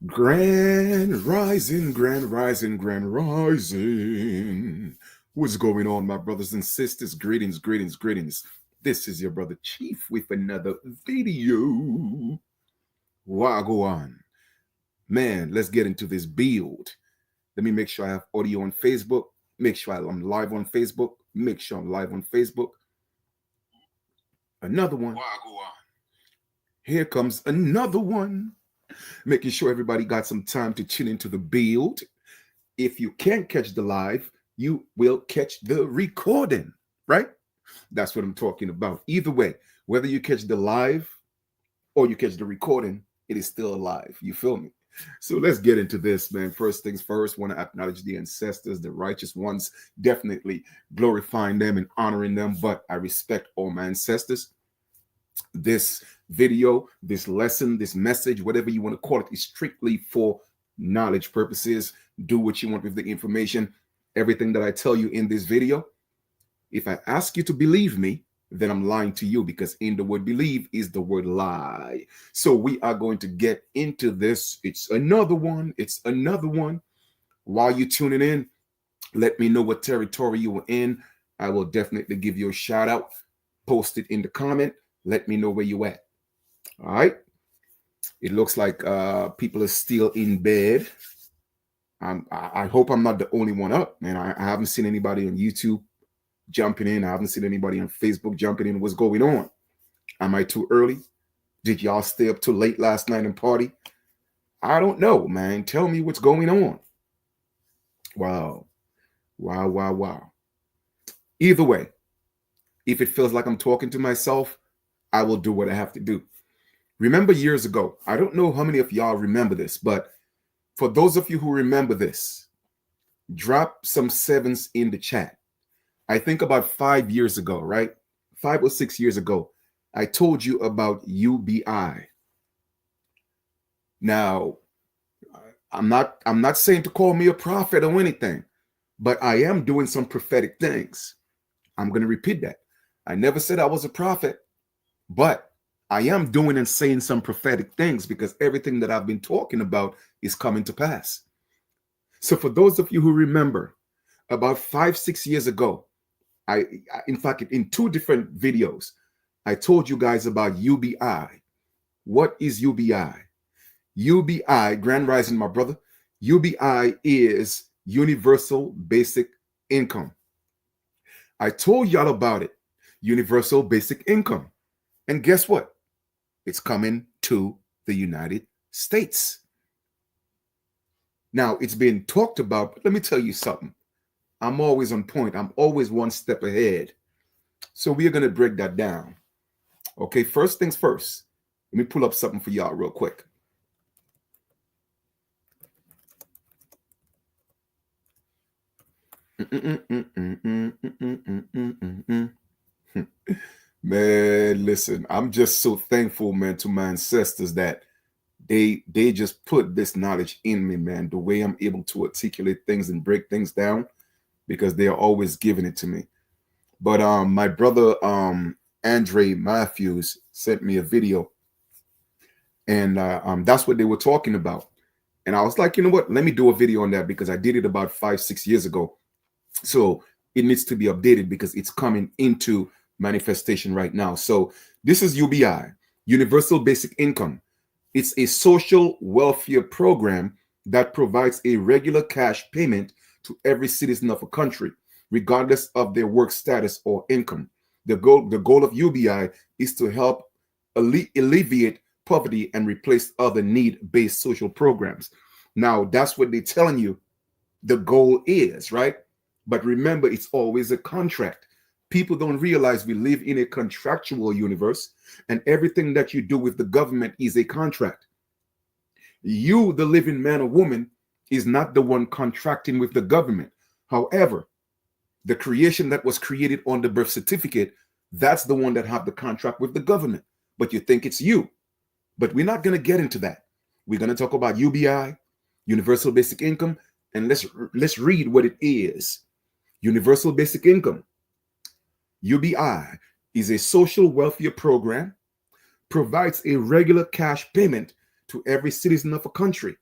Grand rising, grand rising, grand rising. What's going on, my brothers and sisters? Greetings, greetings, greetings. This is your brother Chief with another video. Wagwan. Man, let's get into this build. Let me make sure I have audio on Facebook. Make sure I'm live on Facebook. Make sure I'm live on Facebook. Another one. Wagwan. Here comes another one. Making sure everybody got some time to tune into the build. If you can't catch the live, you will catch the recording, right? That's what I'm talking about. Either way, whether you catch the live or you catch the recording, it is still alive. You feel me? So let's get into this, man. First things first, want to acknowledge the ancestors, the righteous ones, definitely glorifying them and honoring them. But I respect all my ancestors. This video, this lesson, this message, whatever you want to call it, is strictly for knowledge purposes. Do what you want with the information. Everything that I tell you in this video, if I ask you to believe me, then I'm lying to you, because in the word believe is the word lie. So we are going to get into this. It's another one. It's another one. While you're tuning in, let me know what territory you were in. I will definitely give you a shout out. Post it in the comment. Let me know where you at. All right. It looks like people are still in bed. I hope I'm not the only one up, man. I haven't seen anybody on YouTube jumping in. I haven't seen anybody on Facebook jumping in. What's going on? Am I too early? Did y'all stay up too late last night and party? I don't know, man. Tell me what's going on. Wow. Wow, wow, wow. Either way, if it feels like I'm talking to myself, I will do what I have to do. Remember years ago, I don't know how many of y'all remember this, but for those of you who remember this, drop some sevens in the chat. I think about 5 years ago, right? 5 or 6 years ago, I told you about UBI. Now, I'm not saying to call me a prophet or anything, but I am doing some prophetic things. I'm going to repeat that. I never said I was a prophet, but I am doing and saying some prophetic things, because everything that I've been talking about is coming to pass. So for those of you who remember, about 5, 6 years ago, in fact, in 2 different videos, I told you guys about UBI. What is UBI? UBI, Grand Rising, my brother. UBI is Universal Basic Income. I told y'all about it. Universal Basic Income. And guess what? It's coming to the United States. Now, it's been talked about, but let me tell you something. I'm always on point. I'm always one step ahead. So we are going to break that down. Okay, first things first. Let me pull up something for y'all real quick. Man, listen, I'm just so thankful, man, to my ancestors that they just put this knowledge in me, man, the way I'm able to articulate things and break things down, because they are always giving it to me. But my brother Andre Matthews sent me a video, and that's what they were talking about. And I was like, you know what? Let me do a video on that, because I did it about 5, 6 years ago. So it needs to be updated, because it's coming into manifestation right now. So this is UBI, Universal Basic Income. It's a social welfare program that provides a regular cash payment to every citizen of a country, regardless of their work status or income. The goal of UBI is to help alleviate poverty and replace other need-based social programs. Now, that's what they're telling you the goal is, right? But remember, it's always a contract. People don't realize we live in a contractual universe, and everything that you do with the government is a contract. You, the living man or woman, is not the one contracting with the government. However, the creation that was created on the birth certificate, that's the one that have the contract with the government. But you think it's you. But we're not going to get into that. We're going to talk about UBI, Universal Basic Income, and let's read what it is. Universal Basic Income. UBI is a social welfare program, provides a regular cash payment to every citizen of a country,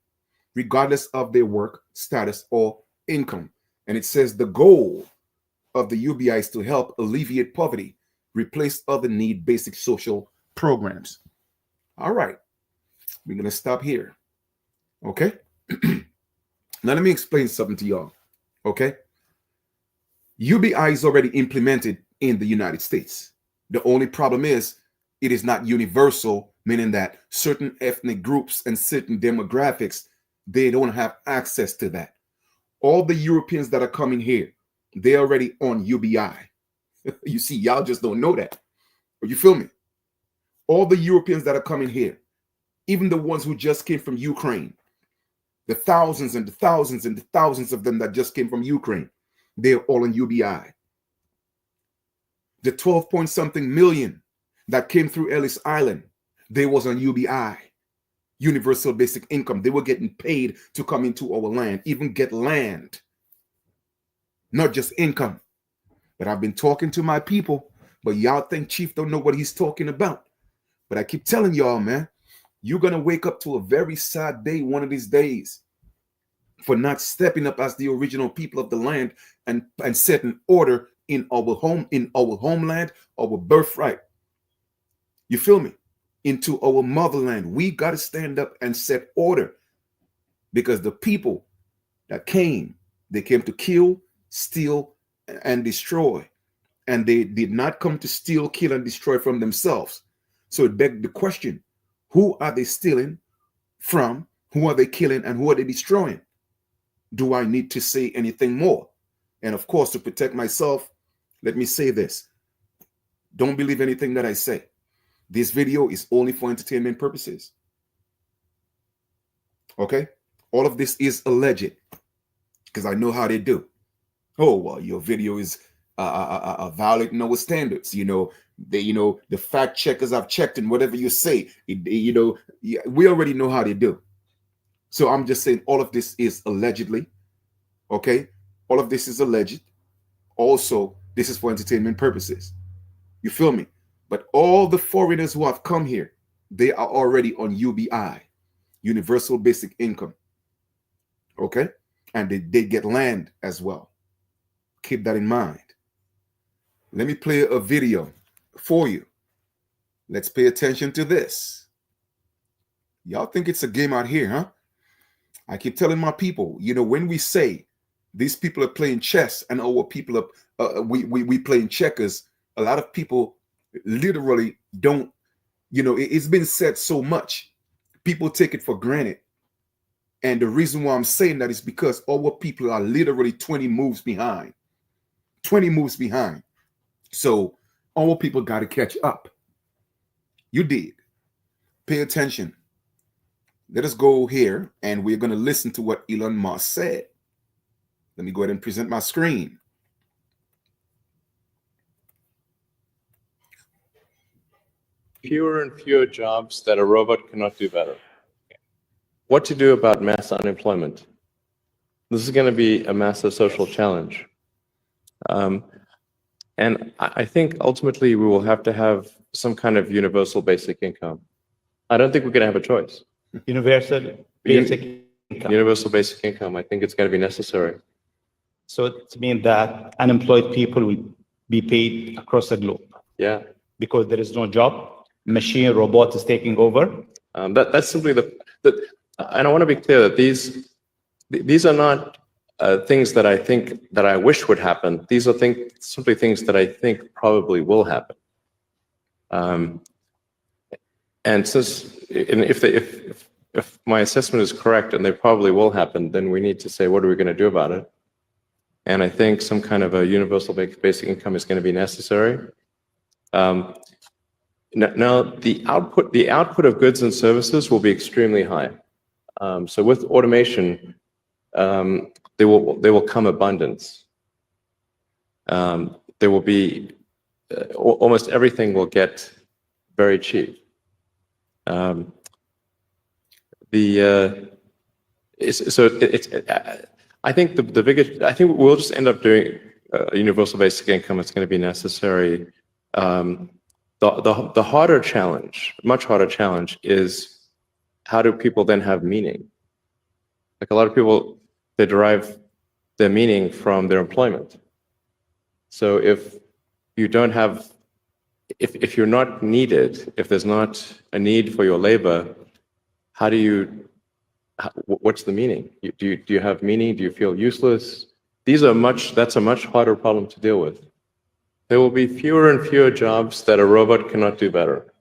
regardless of their work status or income. And it says the goal of the UBI is to help alleviate poverty, replace other need basic social programs. All right, we're going to stop here. Okay. Now, let me explain something to y'all. Okay. UBI is already implemented in the United States. The only problem is it is not universal, meaning that certain ethnic groups and certain demographics, they don't have access to that. All the Europeans that are coming here, they're already on UBI. You see, y'all just don't know that. You feel me? All the Europeans that are coming here, even the ones who just came from Ukraine, the thousands and the thousands and the thousands of them that just came from Ukraine, they're all on UBI. The 12 point something million that came through Ellis Island, they was on UBI, universal basic income. They were getting paid to come into our land, even get land, not just income. But I've been talking to my people, but y'all think Chief don't know what he's talking about. But I keep telling y'all, man, you're going to wake up to a very sad day one of these days for not stepping up as the original people of the land and setting order in our home, in our homeland, our birthright. You feel me? Into our motherland. We got to stand up and set order, because the people that came, they came to kill, steal, and destroy. And they did not come to steal, kill, and destroy from themselves. So it begged the question, who are they stealing from? Who are they killing? And who are they destroying? Do I need to say anything more? And of course, to protect myself, let me say this. Don't believe anything that I say. This video is only for entertainment purposes. Okay? All of this is alleged, because I know how they do. Oh, well, your video is violating our standards. You know, the fact checkers have checked, and whatever you say, we already know how they do. So I'm just saying all of this is allegedly. Okay? All of this is alleged. Also, this is for entertainment purposes. You feel me? But all the foreigners who have come here, they are already on UBI, universal basic income. Okay? And they get land as well. Keep that in mind. Let me play a video for you. Let's pay attention to this. Y'all think it's a game out here, huh? I keep telling my people, when we say these people are playing chess and our people are we playing checkers, a lot of people literally don't, it's been said so much. People take it for granted. And the reason why I'm saying that is because our people are literally 20 moves behind. 20 moves behind. So our people got to catch up. You did. Pay attention. Let us go here, and we're going to listen to what Elon Musk said. Let me go ahead and present my screen. Fewer and fewer jobs that a robot cannot do better. What to do about mass unemployment? This is going to be a massive social challenge. And I think ultimately we will have to have some kind of universal basic income. I don't think we're going to have a choice. Universal basic income. Universal basic income. I think it's going to be necessary. So it means that unemployed people will be paid across the globe. Yeah. Because there is no job. Machine, robot is taking over. That's simply and I want to be clear that these are not things that I wish would happen. These are simply things that I think probably will happen. And if my assessment is correct and they probably will happen, then we need to say, what are we going to do about it? And I think some kind of a universal basic income is going to be necessary. Now, the output of goods and services will be extremely high. So with automation, there will come abundance. There will be almost everything will get very cheap. I think I think we'll just end up doing a universal basic income. It's going to be necessary. The harder challenge, much harder challenge, is how do people then have meaning? Like a lot of people, they derive their meaning from their employment. So if you don't have, if you're not needed, if there's not a need for your labor, how do you, what's the meaning? Do you have meaning? Do you feel useless? That's a much harder problem to deal with. There will be fewer and fewer jobs that a robot cannot do better.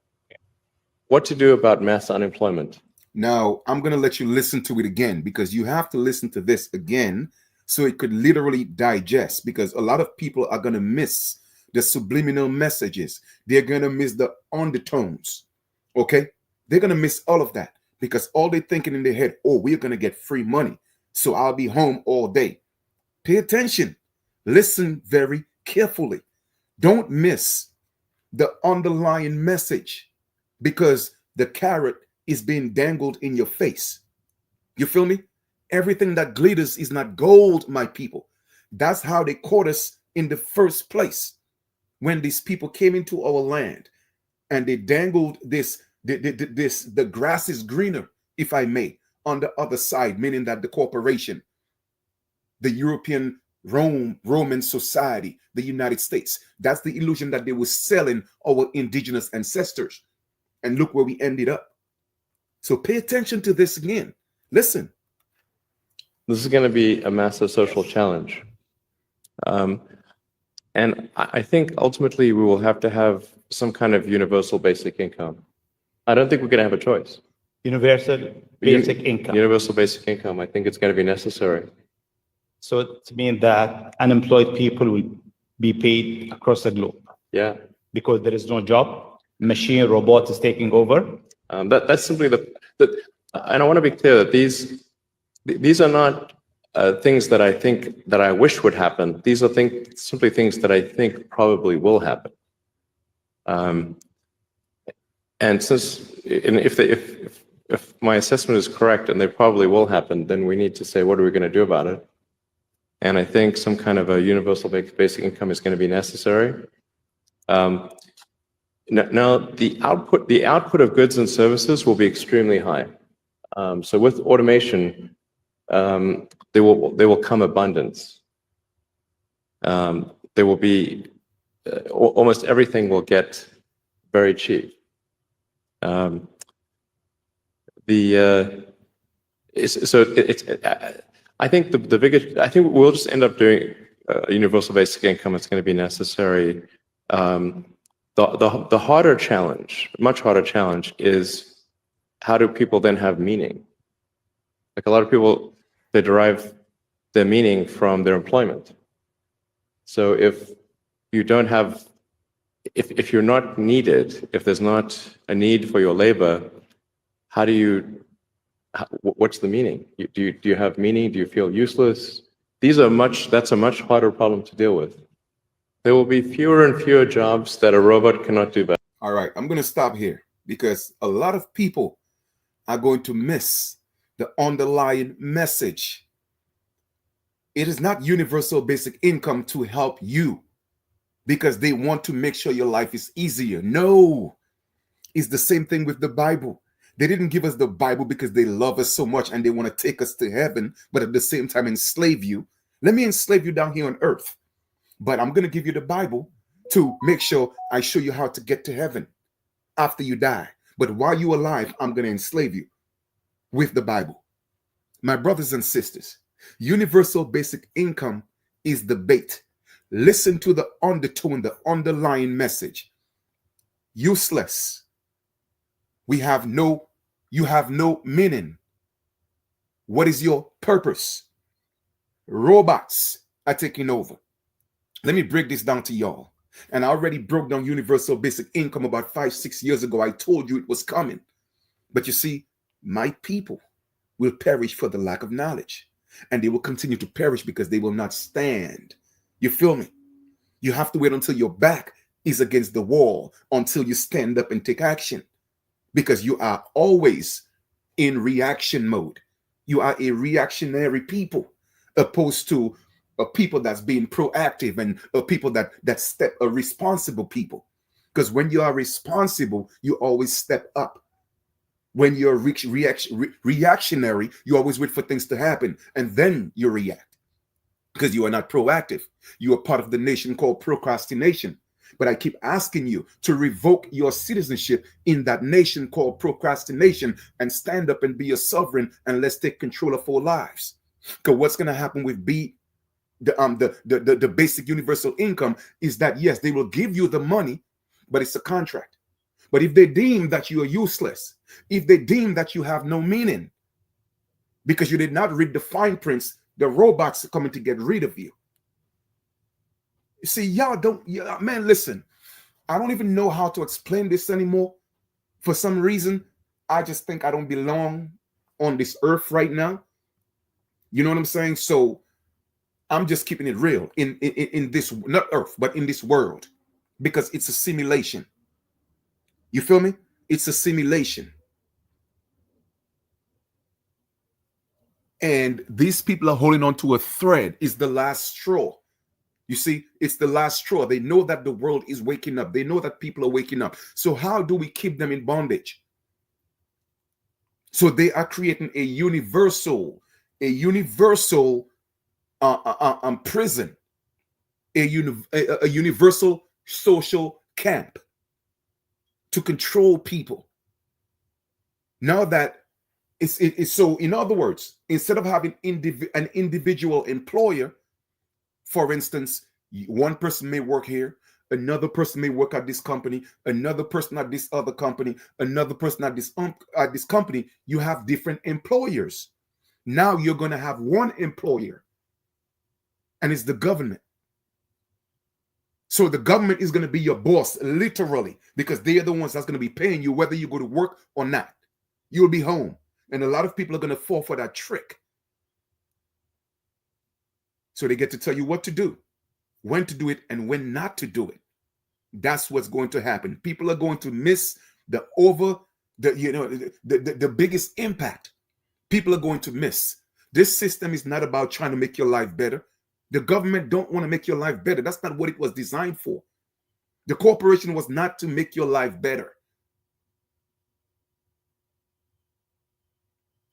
What to do about mass unemployment? Now, I'm going to let you listen to it again, because you have to listen to this again so it could literally digest, because a lot of people are going to miss the subliminal messages. They're going to miss the undertones. Okay? They're going to miss all of that, because all they're thinking in their head, oh, we're going to get free money, so I'll be home all day. Pay attention. Listen very carefully. Don't miss the underlying message, because the carrot is being dangled in your face. You feel me? Everything that glitters is not gold, my people. That's how they caught us in the first place. When these people came into our land and they dangled the grass is greener, if I may, on the other side, meaning that the corporation, the European Roman society, the United States, that's the illusion that they were selling our indigenous ancestors. And look where we ended up. So pay attention to this again. Listen. This is going to be a massive social challenge. And I think ultimately we will have to have some kind of universal basic income. I don't think we're going to have a choice. Universal basic income. Universal basic income. I think it's going to be necessary. So it means that unemployed people will be paid across the globe. Yeah. Because there is no job, machine, robot is taking over. That's simply and I want to be clear that these are not things that I wish would happen. These are simply things that I think probably will happen. And if my assessment is correct and they probably will happen, then we need to say, what are we going to do about it? And I think some kind of a universal basic income is going to be necessary. Now, the output of goods and services will be extremely high. So with automation, there will come abundance. There will be almost everything will get very cheap. I think I think we'll just end up doing a universal basic income. It's going to be necessary. The harder challenge, much harder challenge, is how do people then have meaning? Like a lot of people, they derive their meaning from their employment. So if you don't have, if you're not needed, if there's not a need for your labor, how do you, what's the meaning? Do you have meaning? Do you feel useless? That's a much harder problem to deal with. There will be fewer and fewer jobs that a robot cannot do better. All right, I'm going to stop here, because a lot of people are going to miss the underlying message. It is not universal basic income to help you because they want to make sure your life is easier. No, it's the same thing with the Bible. They didn't give us the Bible because they love us so much and they want to take us to heaven, but at the same time enslave you. Let me enslave you down here on earth. But I'm going to give you the Bible to make sure I show you how to get to heaven after you die. But while you're alive, I'm going to enslave you with the Bible. My brothers and sisters, universal basic income is the bait. Listen to the undertone, the underlying message. Useless. You have no meaning. What is your purpose? Robots are taking over. Let me break this down to y'all. And I already broke down universal basic income about 5-6 years ago. I told you it was coming. But you see, my people will perish for the lack of knowledge. And they will continue to perish because they will not stand. You feel me? You have to wait until your back is against the wall until you stand up and take action. Because you are always in reaction mode. You are a reactionary people, opposed to a people that's being proactive and a people that step, a responsible people. Because when you are responsible, you always step up. When you're reactionary, you always wait for things to happen and then you react because you are not proactive. You are part of the nation called procrastination. But I keep asking you to revoke your citizenship in that nation called procrastination and stand up and be a sovereign, and let's take control of our lives. Because what's going to happen with the basic universal income is that, yes, they will give you the money, but it's a contract. But if they deem that you are useless, if they deem that you have no meaning because you did not read the fine prints, the robots are coming to get rid of you. See, man, listen, I don't even know how to explain this anymore. For some reason, I just think I don't belong on this earth right now. You know what I'm saying? So I'm just keeping it real in this, not earth, but in this world, because it's a simulation. You feel me? It's a simulation. And these people are holding on to a thread. It's the last straw. You see, it's the last straw. They know that the world is waking up. They know that people are waking up. So how do we keep them in bondage? So they are creating a universal prison, a universal social camp to control people. Now that it's so, in other words, instead of having an individual employer, for instance, one person may work here, another person may work at this company, another person at this other company, another person at this company. You have different employers. Now you're going to have one employer, and it's the government. So the government is going to be your boss, literally, because they are the ones that's going to be paying you whether you go to work or not. You'll be home. And a lot of people are going to fall for that trick. So they get to tell you what to do, when to do it, and when not to do it. That's what's going to happen. People are going to miss the biggest impact. People are going to miss. This system is not about trying to make your life better. The government don't want to make your life better. That's not what it was designed for. The corporation was not to make your life better.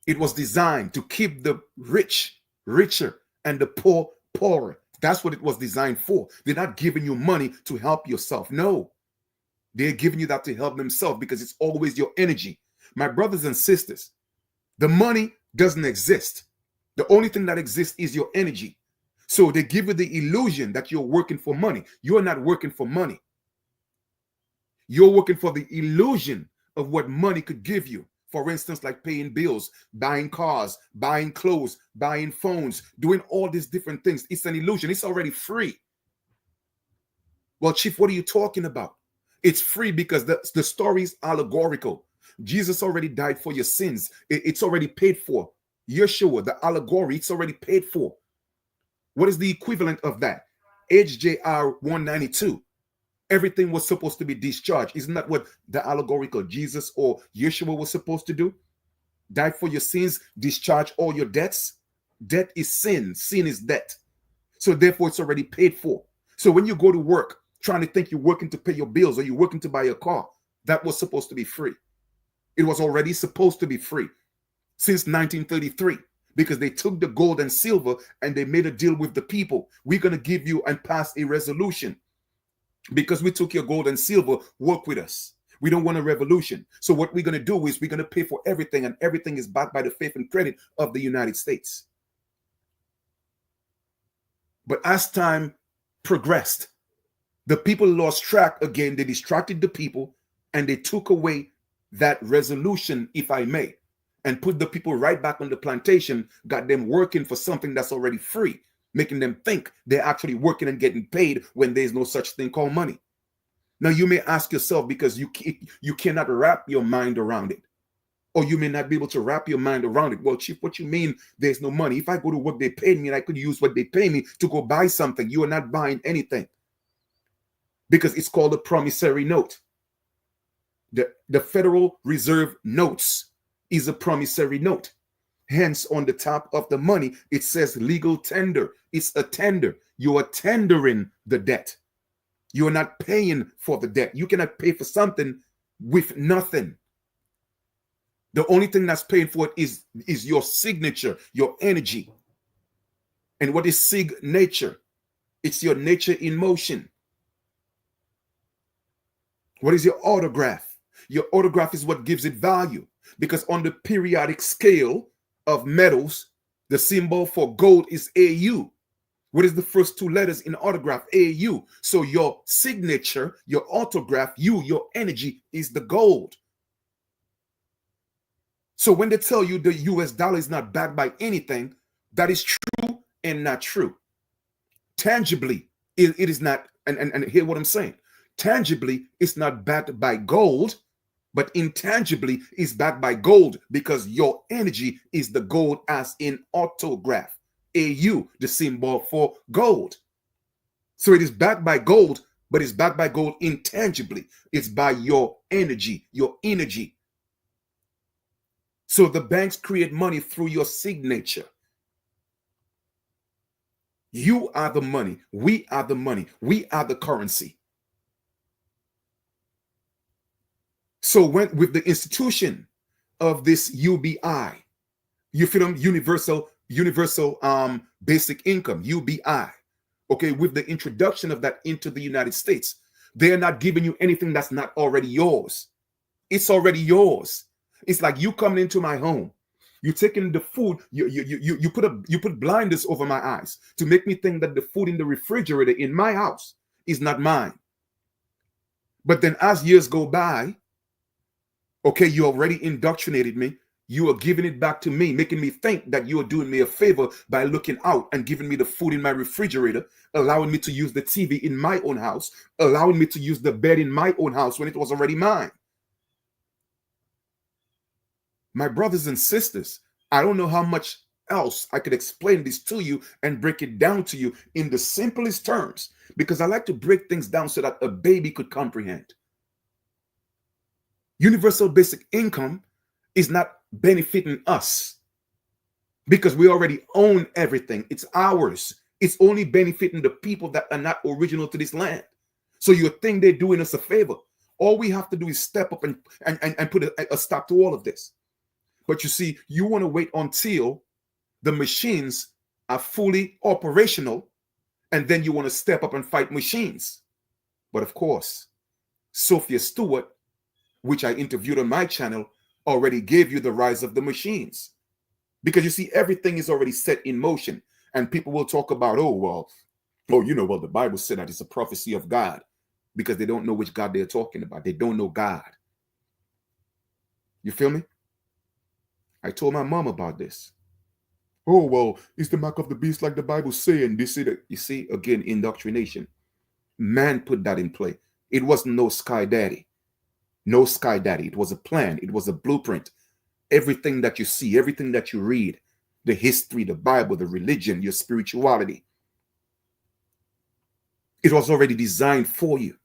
It was designed to keep the rich richer and the poor poorer. That's what it was designed for. They're not giving you money to help yourself. No, they're giving you that to help themselves because it's always your energy. My brothers and sisters, the money doesn't exist. The only thing that exists is your energy. So they give you the illusion that you're working for money. You're not working for money. You're working for the illusion of what money could give you. For instance, like paying bills, buying cars, buying clothes, buying phones, doing all these different things. It's an illusion. It's already free. Well, Chief, what are you talking about? It's free because the story is allegorical. Jesus already died for your sins. It's already paid for. Yeshua, the allegory, it's already paid for. What is the equivalent of that? HJR 192. Everything was supposed to be discharged. Isn't that what the allegorical Jesus or Yeshua was supposed to do? Die for your sins, discharge all your debts. Debt is sin. Sin is debt. So therefore, it's already paid for. So when you go to work, trying to think you're working to pay your bills or you're working to buy a car, that was supposed to be free. It was already supposed to be free since 1933 because they took the gold and silver and they made a deal with the people. We're going to give you and pass a resolution. Because we took your gold and silver, work with us. We don't want a revolution. So what we're going to do is we're going to pay for everything, and everything is backed by the faith and credit of the United States. But as time progressed, the people lost track again. They distracted the people, and they took away that resolution, if I may, and put the people right back on the plantation, got them working for something that's already free, making them think they're actually working and getting paid when there's no such thing called money. Now, you may ask yourself, because you cannot wrap your mind around it, or you may not be able to wrap your mind around it. Well, Chief, what you mean there's no money? If I go to work, they pay me, and I could use what they pay me to go buy something. You are not buying anything because it's called a promissory note. The Federal Reserve notes is a promissory note. Hence, on the top of the money, it says legal tender. It's a tender. You are tendering the debt. You are not paying for the debt. You cannot pay for something with nothing. The only thing that's paying for it is your signature, your energy. And what is signature? It's your nature in motion. What is your autograph? Your autograph is what gives it value, because on the periodic scale of metals, the symbol for gold is AU. What is the first two letters in autograph? AU. So your signature, your autograph, your energy is the gold. So when they tell you the US dollar is not backed by anything, that is true and not true. Tangibly, it is not, and hear what I'm saying. Tangibly, it's not backed by gold, but intangibly, it's backed by gold, because your energy is the gold, as in autograph. AU, the symbol for gold. So it is backed by gold, but it's backed by gold intangibly. It's by your energy, your energy. So the banks create money through your signature. You are the money. We are the money. We are the currency. So when with the institution of this UBI, you feel them, universal basic income, UBI. Okay, with the introduction of that into the United States, they are not giving you anything that's not already yours. It's already yours. It's like you coming into my home, you taking the food, you put blinders over my eyes to make me think that the food in the refrigerator in my house is not mine. But then as years go by, okay, you already indoctrinated me. You are giving it back to me, making me think that you are doing me a favor by looking out and giving me the food in my refrigerator, allowing me to use the TV in my own house, allowing me to use the bed in my own house when it was already mine. My brothers and sisters, I don't know how much else I could explain this to you and break it down to you in the simplest terms, because I like to break things down so that a baby could comprehend. Universal basic income is not benefiting us because we already own everything. It's ours. It's only benefiting the people that are not original to this land. So you think they're doing us a favor. All we have to do is step up and put a stop to all of this. But you see, you want to wait until the machines are fully operational, and then you want to step up and fight machines. But of course, Sophia Stewart, which I interviewed on my channel, already gave you the rise of the machines. Because you see, everything is already set in motion. And people will talk about, the Bible said that it's a prophecy of God, because they don't know which God they're talking about. They don't know God. You feel me? I told my mom about this. It's the mark of the beast like the Bible saying. You see, again, indoctrination. Man put that in play. It wasn't no sky daddy. No sky daddy. It was a plan. It was a blueprint. Everything that you see, everything that you read, the history, the Bible, the religion, your spirituality, it was already designed for you.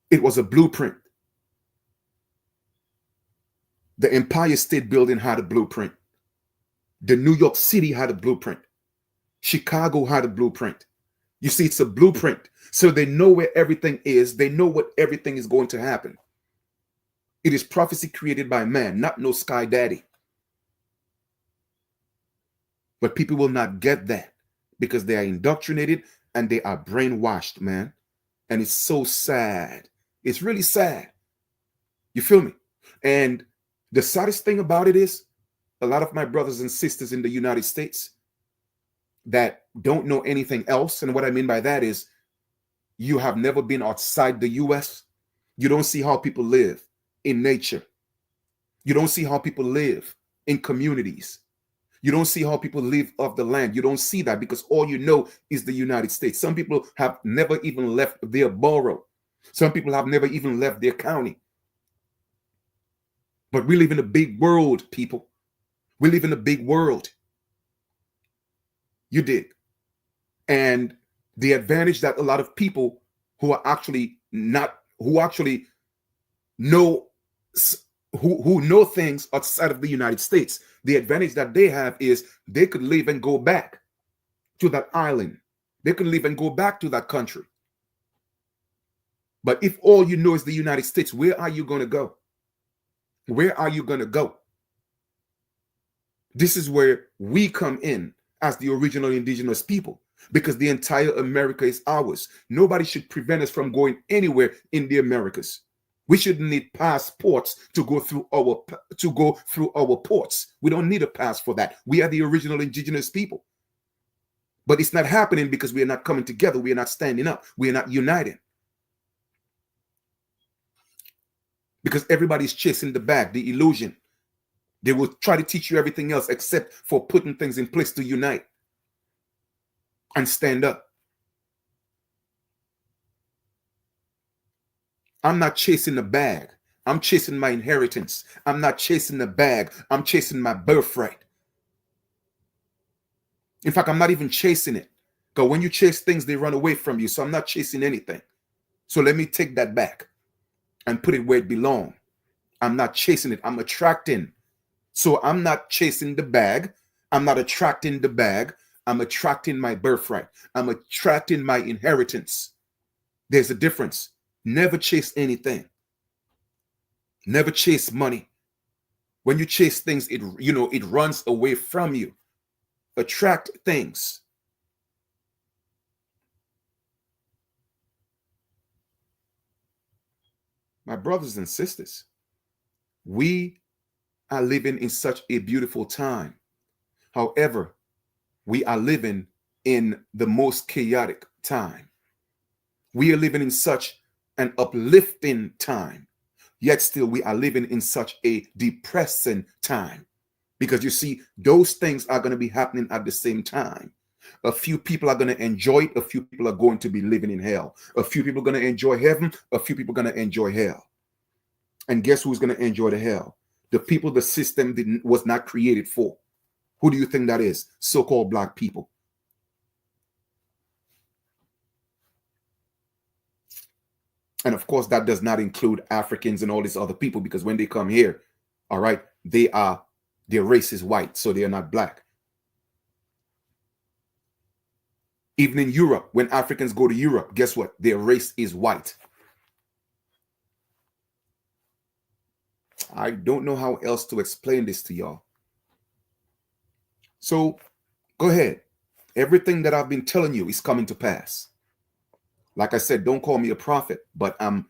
It was a blueprint. The Empire State Building had a blueprint. The New York City had a blueprint. Chicago had a blueprint. You see, it's a blueprint. So they know where everything is. They know what everything is going to happen. It is prophecy created by man, not no sky daddy. But people will not get that because they are indoctrinated and they are brainwashed, man. And it's so sad. It's really sad. You feel me? And the saddest thing about it is a lot of my brothers and sisters in the United States that don't know anything else. And what I mean by that is you have never been outside the US. You don't see how people live in nature. You don't see how people live in communities. You don't see how people live off the land. You don't see that because all you know is the United States. Some people have never even left their borough. Some people have never even left their county. But we live in a big world, people. We live in a big world. You dig? And the advantage that a lot of people who are actually not, who actually know, who know things outside of the United States, the advantage that they have is they could leave and go back to that island. They could leave and go back to that country. But if all you know is the United States, where are you going to go? Where are you going to go? This is where we come in as the original indigenous people, because the entire America is ours. Nobody should prevent us from going anywhere in the Americas. We shouldn't need passports to go through our ports. We don't need a pass for that. We are the original indigenous people. But it's not happening because we are not coming together. We are not standing up. We are not uniting. Because everybody's chasing the bag, the illusion. They will try to teach you everything else except for putting things in place to unite and stand up. I'm not chasing the bag. I'm chasing my inheritance. I'm not chasing the bag. I'm chasing my birthright. In fact, I'm not even chasing it. Because when you chase things, they run away from you. So I'm not chasing anything. So let me take that back and put it where it belongs. I'm not chasing it. I'm attracting. So I'm not chasing the bag. I'm not attracting the bag. I'm attracting my birthright. I'm attracting my inheritance. There's a difference. Never chase anything. Never chase money. When you chase things, it runs away from you. Attract things. My brothers and sisters, we are living in such a beautiful time. However, we are living in the most chaotic time. We are living in such an uplifting time, yet still we are living in such a depressing time. Because you see, those things are going to be happening at the same time. A few people are going to enjoy it. A few people are going to be living in hell. A few people are going to enjoy heaven. A few people are going to enjoy hell. And guess who's going to enjoy the hell? The people the system was not created for. Who do you think that is? So-called black people. And of course, that does not include Africans and all these other people, because when they come here, all right, their race is white, so they are not black. Even in Europe, when Africans go to Europe, guess what? Their race is white. I don't know how else to explain this to y'all. So go ahead. Everything that I've been telling you is coming to pass. Like I said, don't call me a prophet, but I'm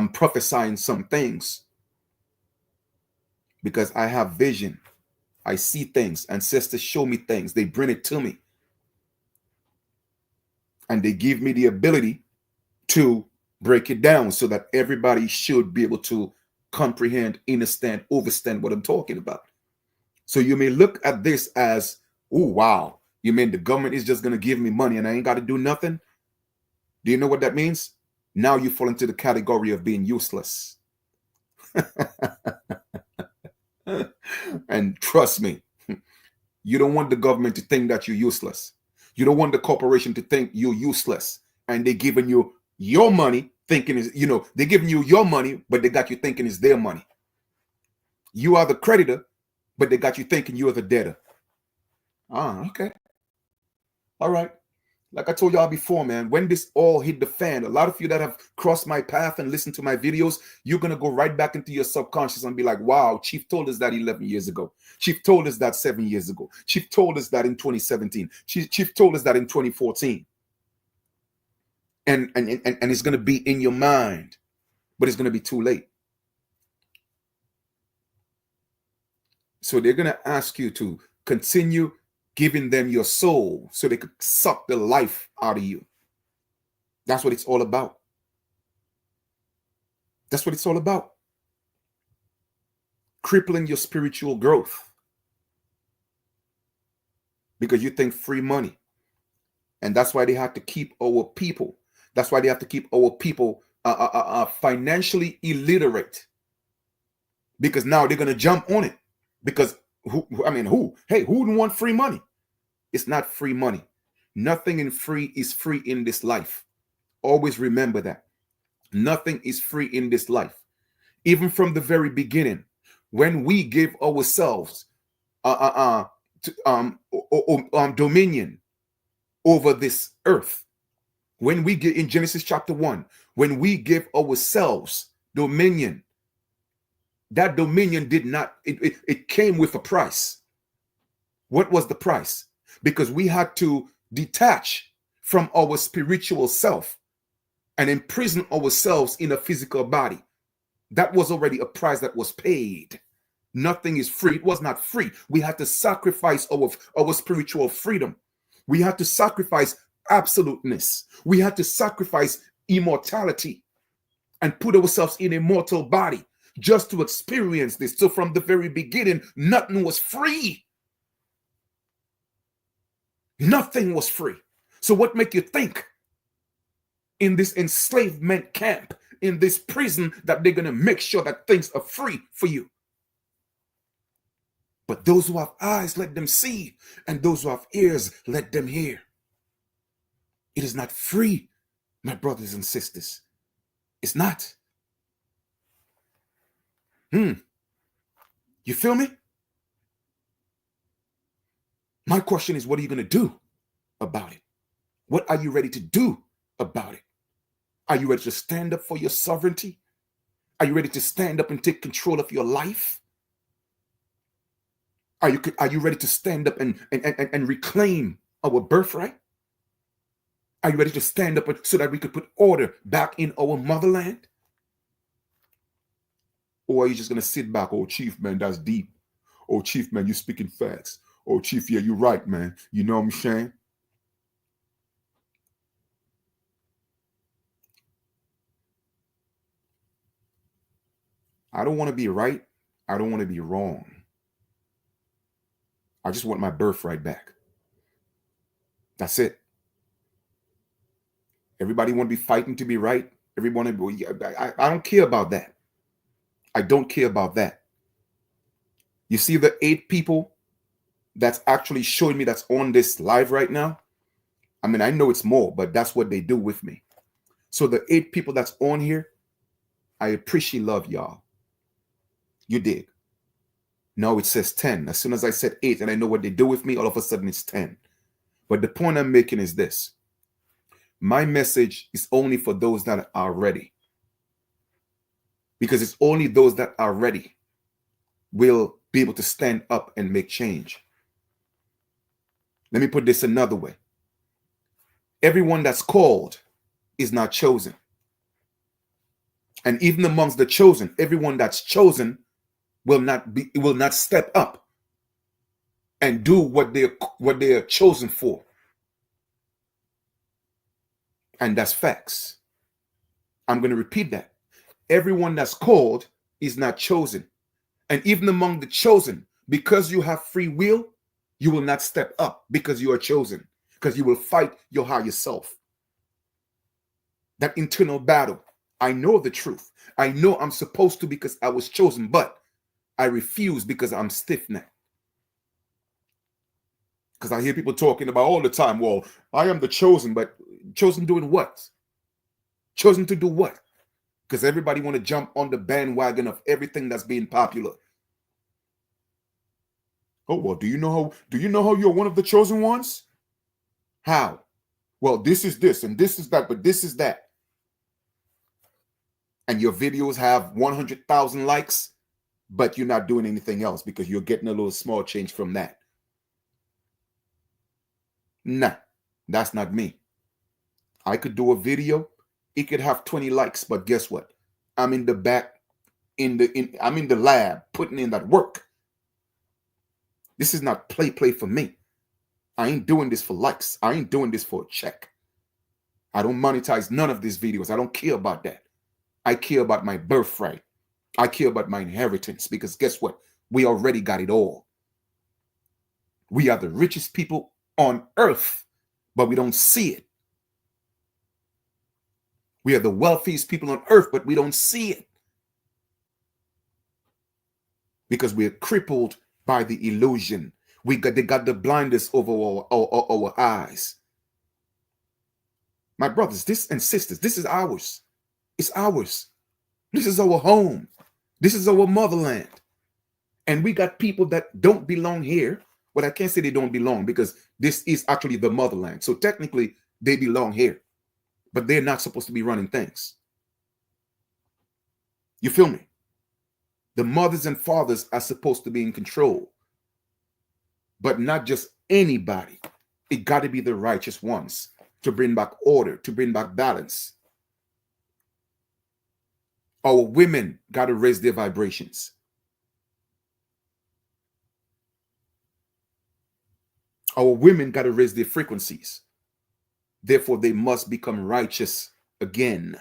prophesying some things because I have vision. I see things. Ancestors show me things. They bring it to me. And they give me the ability to break it down so that everybody should be able to comprehend, understand, understand what I'm talking about. So you may look at this as, oh, wow, you mean the government is just going to give me money and I ain't got to do nothing? Do you know what that means? Now you fall into the category of being useless. And trust me, you don't want the government to think that you're useless. You don't want the corporation to think you're useless. And they're giving you your money thinking is, they're giving you your money, but they got you thinking it's their money. You are the creditor, but they got you thinking you're the debtor. Ah, okay. All right. Like I told y'all before, man, when this all hit the fan, a lot of you that have crossed my path and listened to my videos, you're going to go right back into your subconscious and be like, wow, Chief told us that 11 years ago. Chief told us that 7 years ago. Chief told us that in 2017. Chief told us that in 2014. And it's going to be in your mind, but it's going to be too late. So they're going to ask you to continue giving them your soul so they could suck the life out of you. That's what it's all about. That's what it's all about. Crippling your spiritual growth. Because you think free money. And that's why they have to keep our people. That's why they have to keep our people financially illiterate. Because now they're going to jump on it. Because who? Hey, who wouldn't want free money? It's not free money. Nothing is free in this life. Always remember that. Nothing is free in this life. Even from the very beginning, when we gave ourselves dominion over this earth, when we get in Genesis chapter 1, when we give ourselves dominion, that dominion did not, it came with a price. What was the price? Because we had to detach from our spiritual self and imprison ourselves in a physical body. That was already a price that was paid. Nothing is free. It was not free. We had to sacrifice our spiritual freedom. We had to sacrifice absoluteness. We had to sacrifice immortality and put ourselves in a mortal body just to experience this. So from the very beginning, nothing was free. Nothing was free. So what make you think in this enslavement camp, in this prison, that they're going to make sure that things are free for you? But those who have eyes, let them see, and those who have ears, let them hear. It is not free, my brothers and sisters. It's not. You feel me? My question is, what are you going to do about it? What are you ready to do about it? Are you ready to stand up for your sovereignty? Are you ready to stand up and take control of your life? Are you ready to stand up and reclaim our birthright? Are you ready to stand up so that we could put order back in our motherland? Or are you just going to sit back? Oh, Chief, man, that's deep. Oh, Chief, man, you're speaking facts. Oh, Chief, yeah, you're right, man. You know what I'm saying? I don't want to be right. I don't want to be wrong. I just want my birthright back. That's it. Everybody want to be fighting to be right. Everyone, I don't care about that. I don't care about that. You see the 8 people that's actually showing me that's on this live right now? I mean, I know it's more, but that's what they do with me. So the 8 people that's on here, I appreciate love y'all. You dig? No, it says 10. As soon as I said 8 and I know what they do with me, all of a sudden it's 10. But the point I'm making is this. My message is only for those that are ready. Because it's only those that are ready will be able to stand up and make change. Let me put this another way. Everyone that's called is not chosen. And even amongst the chosen, everyone that's chosen will not step up and do what they're chosen for. And that's facts. I'm going to repeat that. Everyone that's called is not chosen. And even among the chosen, because you have free will, you will not step up because you are chosen, because you will fight your higher self. That internal battle. I know the truth. I know I'm supposed to because I was chosen, but I refuse because I'm stiff-necked. Because I hear people talking about all the time, well, I am the chosen, but chosen doing what? Chosen to do what? Because everybody want to jump on the bandwagon of everything that's being popular. Oh, well, do you know how you're one of the chosen ones? How? Well, this is this and this is that, but this is that. And your videos have 100,000 likes, but you're not doing anything else because you're getting a little small change from that. Nah, that's not me. I could do a video. It could have 20 likes, but guess what? I'm in the back, I'm in the lab putting in that work. This is not play for me. I ain't doing this for likes. I ain't doing this for a check. I don't monetize none of these videos. I don't care about that. I care about my birthright. I care about my inheritance because guess what? We already got it all. We are the richest people on earth, but we don't see it. We are the wealthiest people on earth, but we don't see it. Because we're crippled by the illusion. They got the blinders over our eyes. My brothers, this and sisters, this is ours. It's ours. This is our home. This is our motherland. And we got people that don't belong here. But I can't say they don't belong because this is actually the motherland. So technically, they belong here. But they're not supposed to be running things. You feel me? The mothers and fathers are supposed to be in control, but not just anybody. It got to be the righteous ones to bring back order, to bring back balance. Our women got to raise their vibrations. Our women got to raise their frequencies. Therefore, they must become righteous again.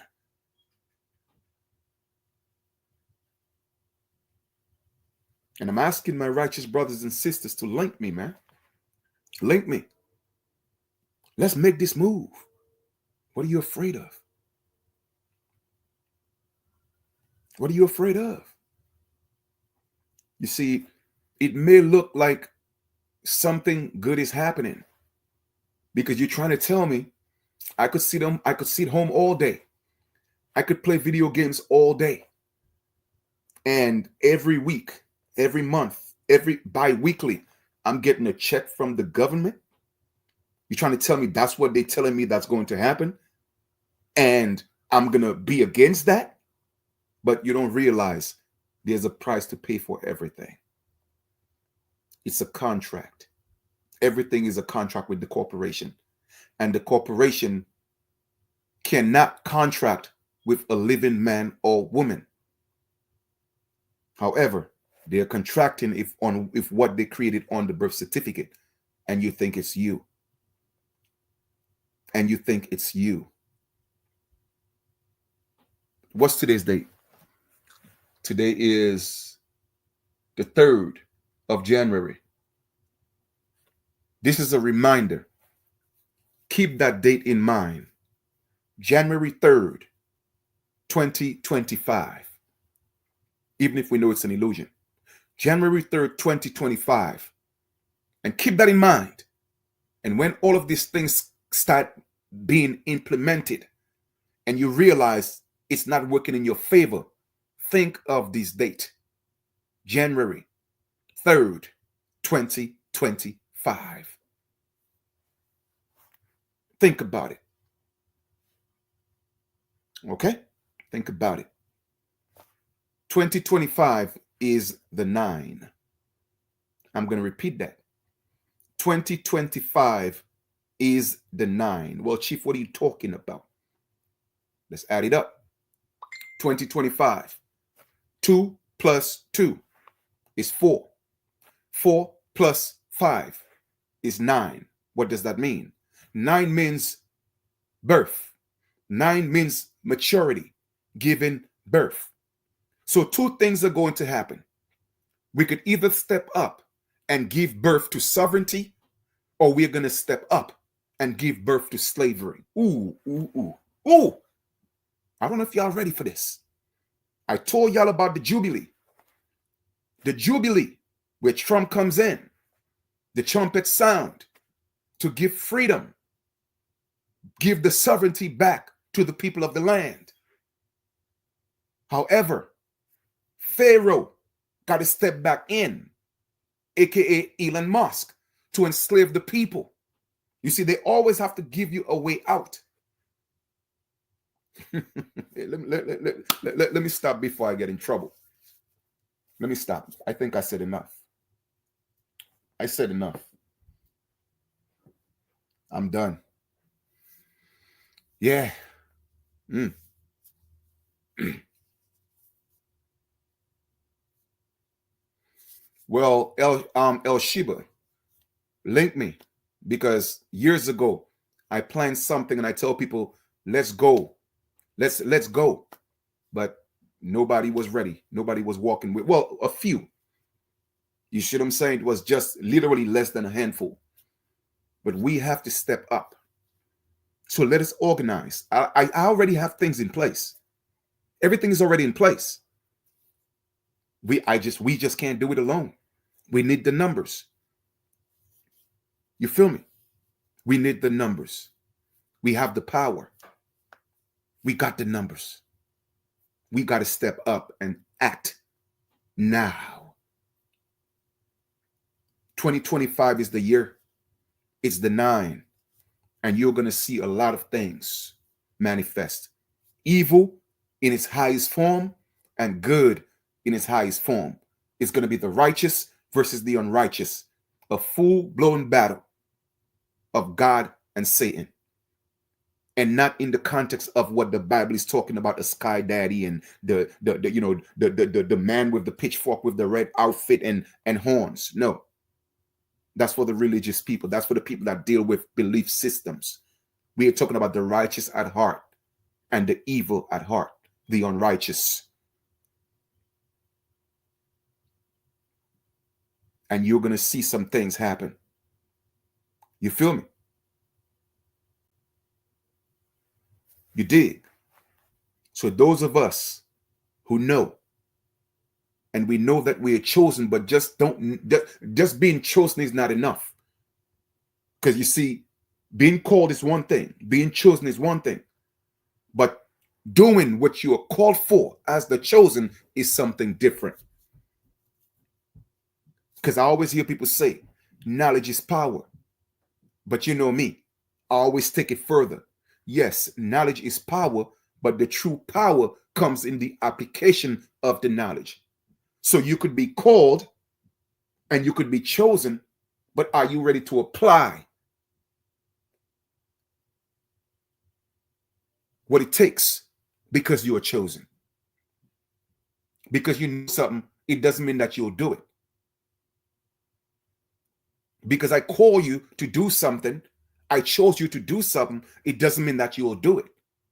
And I'm asking my righteous brothers and sisters to link me, man. Link me. Let's make this move. What are you afraid of? What are you afraid of? You see, it may look like something good is happening because you're trying to tell me I could sit home all day. I could play video games all day. And every week, every month, every bi-weekly, I'm getting a check from the government. You're trying to tell me that's what they're telling me that's going to happen? And I'm going to be against that? But you don't realize there's a price to pay for everything. It's a contract. Everything is a contract with the corporation. And the corporation cannot contract with a living man or woman. However, they're contracting if what they created on the birth certificate, and you think it's you. And you think it's you. What's today's date? Today is the 3rd of January. This is a reminder. Keep that date in mind. January 3rd, 2025. Even if we know it's an illusion. January 3rd, 2025. And keep that in mind. And when all of these things start being implemented and you realize it's not working in your favor, think of this date. January 3rd, 2025. Think about it. Okay? Think about it. 2025 is the 9. I'm going to repeat that. 2025 is the 9. Well, Chief, what are you talking about? Let's add it up. 2025. 2 plus 2 is 4. 4 plus 5 is 9. What does that mean? 9 means birth. 9 means maturity, giving birth. So 2 things are going to happen. We could either step up and give birth to sovereignty, or we're going to step up and give birth to slavery. Ooh. I don't know if y'all ready for this. I told y'all about the Jubilee. The Jubilee, where Trump comes in, the trumpet sound to give freedom, give the sovereignty back to the people of the land. However, Pharaoh got to step back in, aka Elon Musk, to enslave the people. You see, they always have to give you a way out. Let me stop before I get in trouble. Let me stop. I think I said enough. I said enough. I'm done. Yeah. Well, El Shiba, link me, because years ago I planned something and I tell people, let's go. Let's go. But nobody was ready. Nobody was walking with, well, a few. You see what I'm saying? It was just literally less than a handful. But we have to step up. So let us organize. I already have things in place. Everything is already in place. We just can't do it alone. We need the numbers. You feel me? We need the numbers. We have the power. We got the numbers. We got to step up and act now. 2025 is the year. It's the 9. And you're going to see a lot of things manifest. Evil in its highest form and good in its highest form. It's going to be the righteous versus the unrighteous, a full-blown battle of God and Satan, and not in the context of what the Bible is talking about, the sky daddy and the man with the pitchfork with the red outfit and horns. No, that's for the religious people. That's for the people that deal with belief systems. We are talking about the righteous at heart and the evil at heart, the unrighteous. And you're going to see some things happen. You feel me? You dig? So those of us who know, and we know that we are chosen, but just being chosen is not enough. Because you see, being called is one thing, being chosen is one thing, but doing what you are called for as the chosen is something different. Because I always hear people say, knowledge is power. But you know me, I always take it further. Yes, knowledge is power, but the true power comes in the application of the knowledge. So you could be called and you could be chosen, but are you ready to apply what it takes because you are chosen? Because you know something, it doesn't mean that you'll do it. Because I call you to do something, I chose you to do something, it doesn't mean that you'll do it,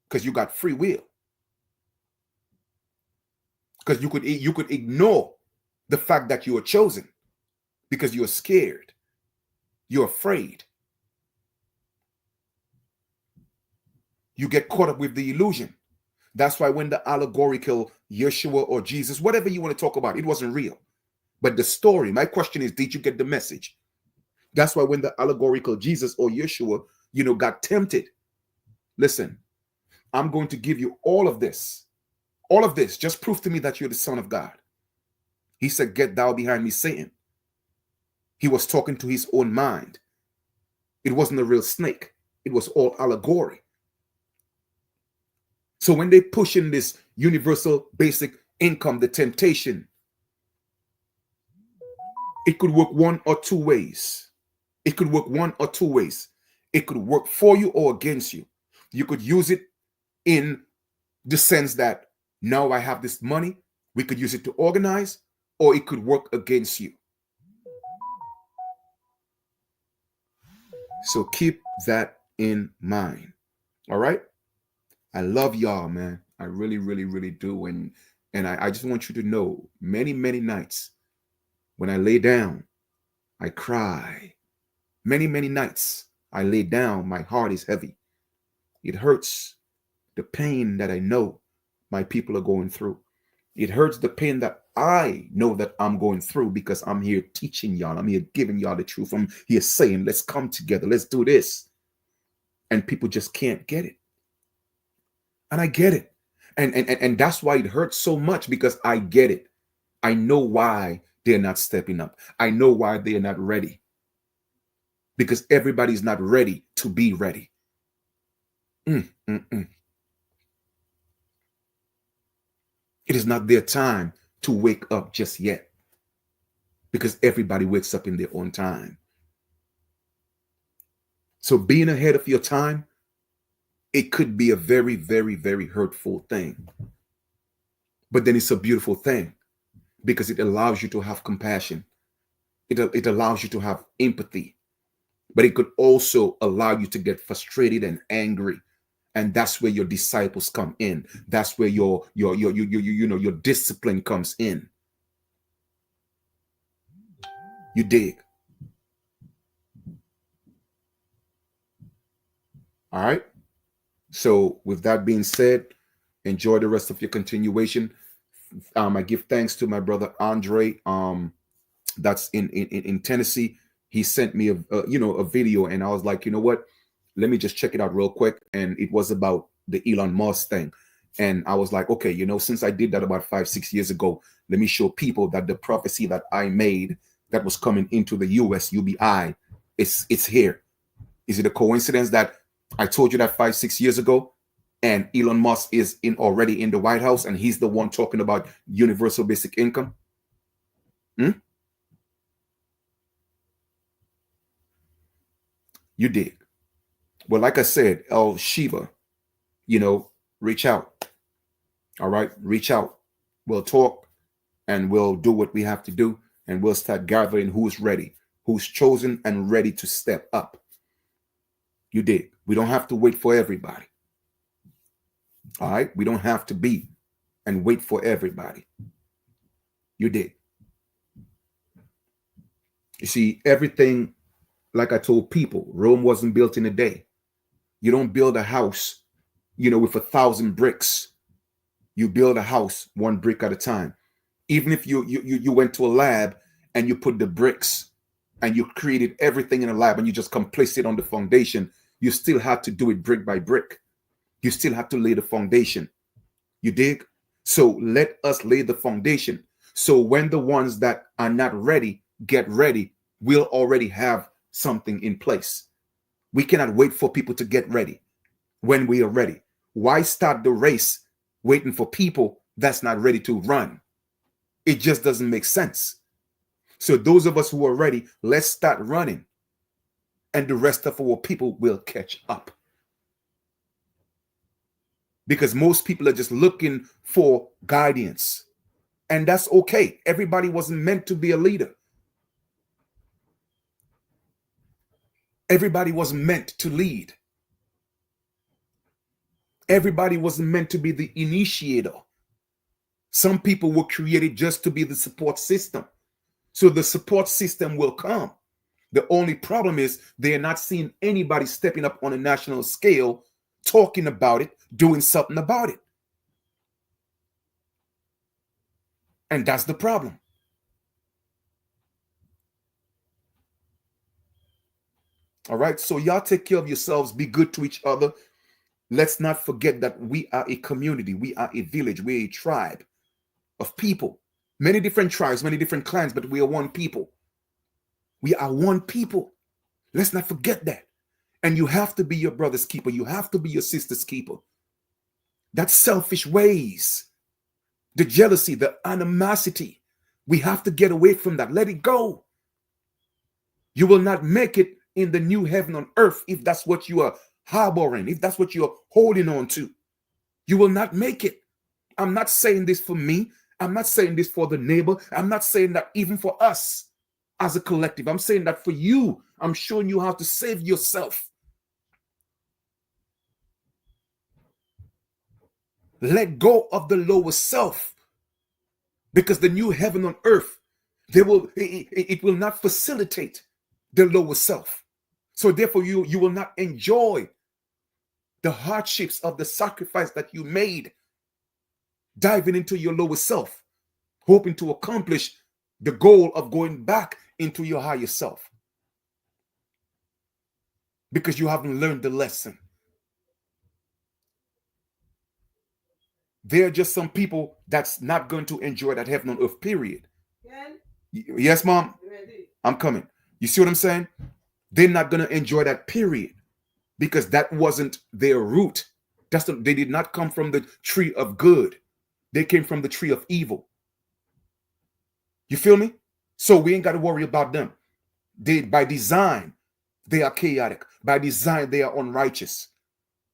because you got free will. Because you could ignore the fact that you are chosen because you're scared, you're afraid. You get caught up with the illusion. That's why when the allegorical Yeshua or Jesus, whatever you want to talk about, it wasn't real. But the story, my question is, did you get the message? That's why when the allegorical Jesus or Yeshua, got tempted, listen, I'm going to give you all of this. All of this. Just prove to me that you're the Son of God. He said, get thou behind me, Satan. He was talking to his own mind. It wasn't a real snake. It was all allegory. So when they push in this universal basic income, the temptation, it could work one or two ways. It could work one or two ways. It could work for you or against you. You could use it in the sense that now I have this money. We could use it to organize, or it could work against you. So keep that in mind. All right? I love y'all, man. I really, really, really do. And I just want you to know, many, many nights when I lay down, I cry. Many, many nights I lay down, my heart is heavy. It hurts the pain that I know my people are going through. It hurts the pain that I know that I'm going through because I'm here teaching y'all. I'm here giving y'all the truth. I'm here saying, let's come together. Let's do this. And people just can't get it. And I get it. And that's why it hurts so much, because I get it. I know why they're not stepping up. I know why they're not ready. Because everybody's not ready to be ready. It is not their time to wake up just yet. Because everybody wakes up in their own time. So being ahead of your time, it could be a very, very, very hurtful thing. But then it's a beautiful thing because it allows you to have compassion. It allows you to have empathy. But it could also allow you to get frustrated and angry. And that's where your disciples come in. That's where your discipline comes in. You dig? All right. So with that being said, enjoy the rest of your continuation. I give thanks to my brother Andre. That's in Tennessee. He sent me a video, and I was like, you know what? Let me just check it out real quick. And it was about the Elon Musk thing. And I was like, okay, since I did that about 5-6 years ago, let me show people that the prophecy that I made that was coming into the US UBI, it's here. Is it a coincidence that I told you that 5-6 years ago? and Elon Musk is already in the White House, and he's the one talking about universal basic income? You dig? Well, like I said, El Shiva, reach out. All right, reach out. We'll talk and we'll do what we have to do, and we'll start gathering who's ready, who's chosen and ready to step up. You dig? We don't have to wait for everybody. All right, we don't have to be and wait for everybody. You dig? You see, everything, like I told people, Rome wasn't built in a day. You don't build a house, with 1,000 bricks. You build a house one brick at a time. Even if you went to a lab and you put the bricks and you created everything in a lab and you just placed it on the foundation, you still have to do it brick by brick. You still have to lay the foundation. You dig? So let us lay the foundation. So when the ones that are not ready get ready, we'll already have something in place. We cannot wait for people to get ready when we are ready. Why start the race waiting for people that's not ready to run? It just doesn't make sense. So those of us who are ready, let's start running, and the rest of our people will catch up. Because most people are just looking for guidance, and that's okay. Everybody wasn't meant to be a leader. Everybody wasn't meant to lead. Everybody wasn't meant to be the initiator. Some people were created just to be the support system. So the support system will come. The only problem is they are not seeing anybody stepping up on a national scale, talking about it, doing something about it. And that's the problem. All right. So y'all take care of yourselves. Be good to each other. Let's not forget that we are a community. We are a village. We're a tribe of people. Many different tribes, many different clans, but we are one people. We are one people. Let's not forget that. And you have to be your brother's keeper. You have to be your sister's keeper. That's selfish ways. The jealousy, the animosity. We have to get away from that. Let it go. You will not make it in the new heaven on earth if that's what you are harboring, if that's what you're holding on to. You will not make it. I'm not saying this for me. I'm not saying this for the neighbor. I'm not saying that even for us as a collective. I'm saying that for you. I'm showing you how to save yourself. Let go of the lower self, because the new heaven on earth, it will not facilitate the lower self. So therefore you will not enjoy the hardships of the sacrifice that you made, diving into your lower self, hoping to accomplish the goal of going back into your higher self, because you haven't learned the lesson. There are just some people that's not going to enjoy that heaven on earth, period. Yes, Mom? I'm coming. You see what I'm saying? They're not going to enjoy that, period, because that wasn't their root. They did not come from the tree of good. They came from the tree of evil. You feel me? So we ain't got to worry about them. By design, they are chaotic. By design, they are unrighteous.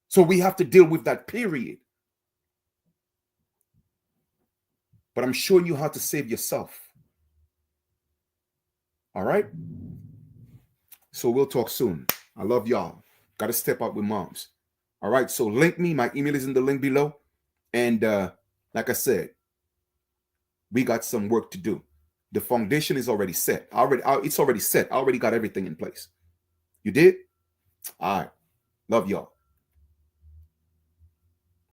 So we have to deal with that, period. But I'm showing you how to save yourself. All right? So we'll talk soon. I love y'all. Got to step up with moms. All right? So link me. My email is in the link below. And like I said, we got some work to do. The foundation is already set. It's already set. I already got everything in place. You did? All right. Love y'all.